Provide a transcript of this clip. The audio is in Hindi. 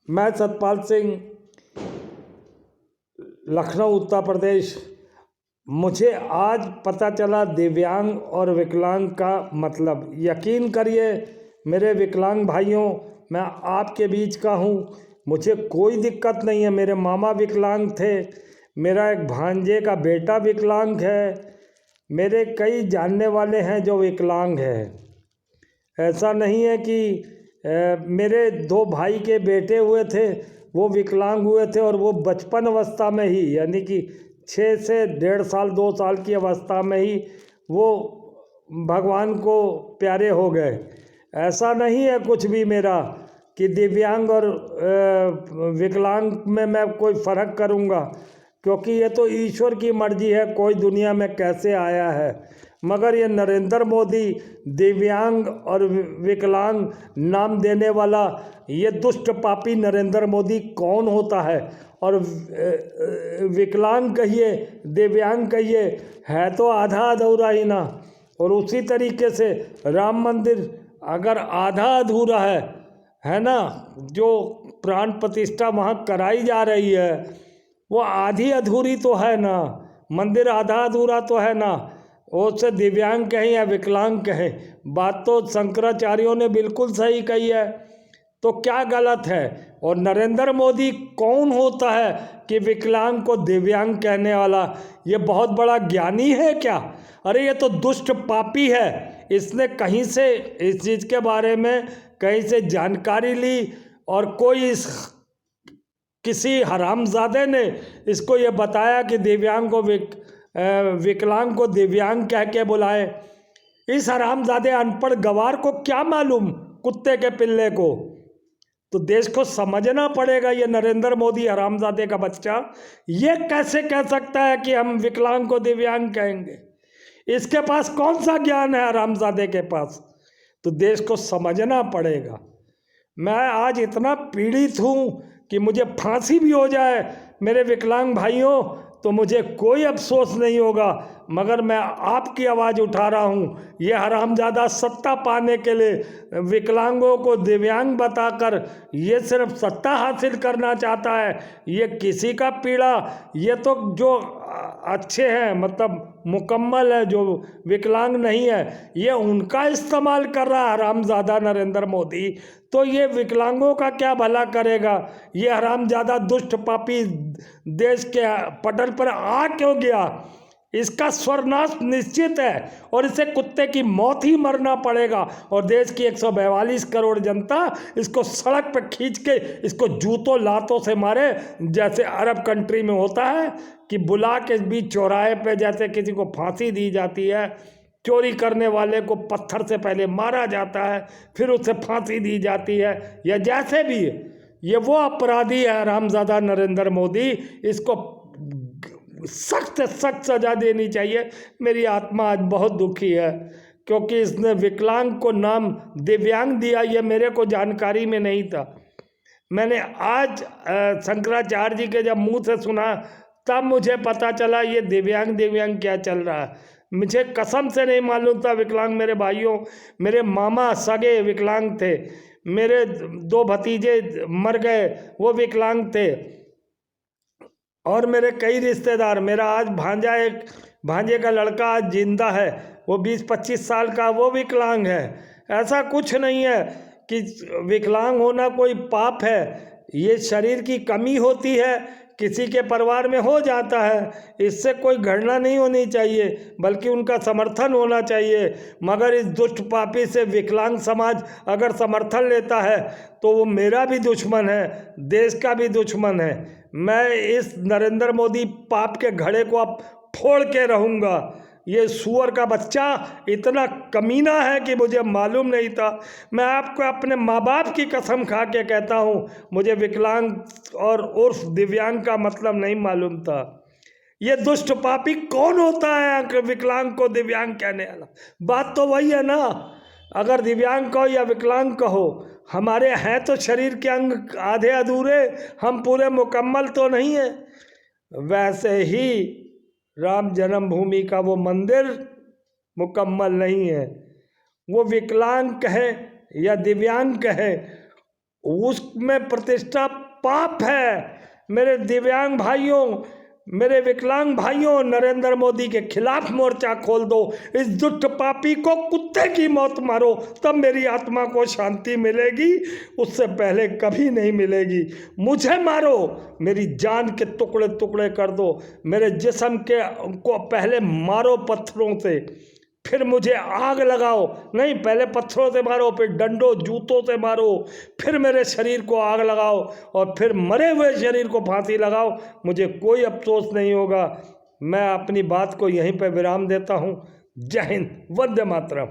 मैं सतपाल सिंह, लखनऊ उत्तर प्रदेश। मुझे आज पता चला दिव्यांग और विकलांग का मतलब। यकीन करिए मेरे विकलांग भाइयों, मैं आपके बीच का हूँ। मुझे कोई दिक्कत नहीं है। मेरे मामा विकलांग थे, मेरा एक भांजे का बेटा विकलांग है, मेरे कई जानने वाले हैं जो विकलांग हैं। ऐसा नहीं है कि मेरे दो भाई के बेटे हुए थे, वो विकलांग हुए थे और वो बचपन अवस्था में ही, यानी कि 6 से 1.5 साल 2 साल की अवस्था में ही वो भगवान को प्यारे हो गए। ऐसा नहीं है कुछ भी मेरा कि दिव्यांग और विकलांग में मैं कोई फ़र्क करूँगा, क्योंकि ये तो ईश्वर की मर्जी है कोई दुनिया में कैसे आया है। मगर ये नरेंद्र मोदी दिव्यांग और विकलांग नाम देने वाला ये दुष्ट पापी नरेंद्र मोदी कौन होता है? और विकलांग कहिए दिव्यांग कहिए, है तो आधा अधूरा ही ना। और उसी तरीके से राम मंदिर अगर आधा अधूरा है ना, जो प्राण प्रतिष्ठा वहाँ कराई जा रही है वो आधी अधूरी तो है ना। मंदिर आधा अधूरा तो है ना। उससे दिव्यांग कहें या विकलांग कहें, बात तो शंकराचार्यों ने बिल्कुल सही कही है। तो क्या गलत है? और नरेंद्र मोदी कौन होता है कि विकलांग को दिव्यांग कहने वाला? ये बहुत बड़ा ज्ञानी है क्या? अरे ये तो दुष्ट पापी है। इसने कहीं से इस चीज़ के बारे में कहीं से जानकारी ली और कोई किसी हरामजादे ने इसको ये बताया कि दिव्यांग को विकलांग को दिव्यांग कह के बुलाए। इस हरामजादे अनपढ़ गवार को क्या मालूम, कुत्ते के पिल्ले को। तो देश को समझना पड़ेगा। ये नरेंद्र मोदी हरामजादे का बच्चा ये कैसे कह सकता है कि हम विकलांग को दिव्यांग कहेंगे? इसके पास कौन सा ज्ञान है हरामजादे के पास? तो देश को समझना पड़ेगा। मैं आज इतना पीड़ित हूँ कि मुझे फांसी भी हो जाए मेरे विकलांग भाइयों तो मुझे कोई अफसोस नहीं होगा, मगर मैं आपकी आवाज़ उठा रहा हूँ। ये हरामजादा सत्ता पाने के लिए विकलांगों को दिव्यांग बताकर ये सिर्फ सत्ता हासिल करना चाहता है। ये किसी का पीड़ा, ये तो जो अच्छे हैं मतलब मुकम्मल है, जो विकलांग नहीं है, ये उनका इस्तेमाल कर रहा है हरामजादा नरेंद्र मोदी। तो ये विकलांगों का क्या भला करेगा? ये हरामजादा दुष्ट पापी देश के पटल पर आ क्यों गया? इसका स्वर्नाश निश्चित है और इसे कुत्ते की मौत ही मरना पड़ेगा। और देश की 142 करोड़ जनता इसको सड़क पर खींच के इसको जूतों लातों से मारे, जैसे अरब कंट्री में होता है कि बुला के बीच चौराहे पे जैसे किसी को फांसी दी जाती है, चोरी करने वाले को पत्थर से पहले मारा जाता है फिर उसे फांसी दी जाती है, या जैसे भी ये वो अपराधी है हरामजादा नरेंद्र मोदी। इसको सख्त सख्त सजा देनी चाहिए। मेरी आत्मा आज बहुत दुखी है क्योंकि इसने विकलांग को नाम दिव्यांग दिया, ये मेरे को जानकारी में नहीं था। मैंने आज शंकराचार्य जी के जब मुंह से सुना तब मुझे पता चला ये दिव्यांग दिव्यांग क्या चल रहा है। मुझे कसम से नहीं मालूम था। विकलांग मेरे भाइयों, मेरे मामा सगे विकलांग थे, मेरे 2 भतीजे मर गए वो विकलांग थे, और मेरे कई रिश्तेदार। मेरा आज भांजे का लड़का आज जिंदा है, वो 20-25 साल का, वो विकलांग है। ऐसा कुछ नहीं है कि विकलांग होना कोई पाप है। ये शरीर की कमी होती है, किसी के परिवार में हो जाता है, इससे कोई घृणा नहीं होनी चाहिए बल्कि उनका समर्थन होना चाहिए। मगर इस दुष्ट पापी से विकलांग समाज अगर समर्थन लेता है तो वो मेरा भी दुश्मन है, देश का भी दुश्मन है। मैं इस नरेंद्र मोदी पाप के घड़े को अब फोड़ के रहूँगा। ये सुअर का बच्चा इतना कमीना है कि मुझे मालूम नहीं था। मैं आपको अपने माँ बाप की कसम खा के कहता हूँ, मुझे विकलांग और उर्फ दिव्यांग का मतलब नहीं मालूम था। ये दुष्ट पापी कौन होता है विकलांग को दिव्यांग कहने वाला? बात तो वही है ना। अगर दिव्यांग कहो या विकलांग कहो, हमारे हैं तो शरीर के अंग आधे अधूरे, हम पूरे मुकम्मल तो नहीं है। वैसे ही राम जन्मभूमि का वो मंदिर मुकम्मल नहीं है। वो विकलांग कहे या दिव्यांग कहे, उसमें प्रतिष्ठा पाप है। मेरे दिव्यांग भाइयों, मेरे विकलांग भाइयों, नरेंद्र मोदी के खिलाफ मोर्चा खोल दो। इस दुष्ट पापी को कुत्ते की मौत मारो, तब मेरी आत्मा को शांति मिलेगी, उससे पहले कभी नहीं मिलेगी। मुझे मारो, मेरी जान के टुकड़े टुकड़े कर दो, मेरे जिस्म के को पहले मारो पत्थरों से, फिर मुझे आग लगाओ। नहीं, पहले पत्थरों से मारो, फिर डंडों जूतों से मारो, फिर मेरे शरीर को आग लगाओ, और फिर मरे हुए शरीर को फांसी लगाओ। मुझे कोई अफसोस नहीं होगा। मैं अपनी बात को यहीं पर विराम देता हूँ। जय हिंद, वंदे मातरम।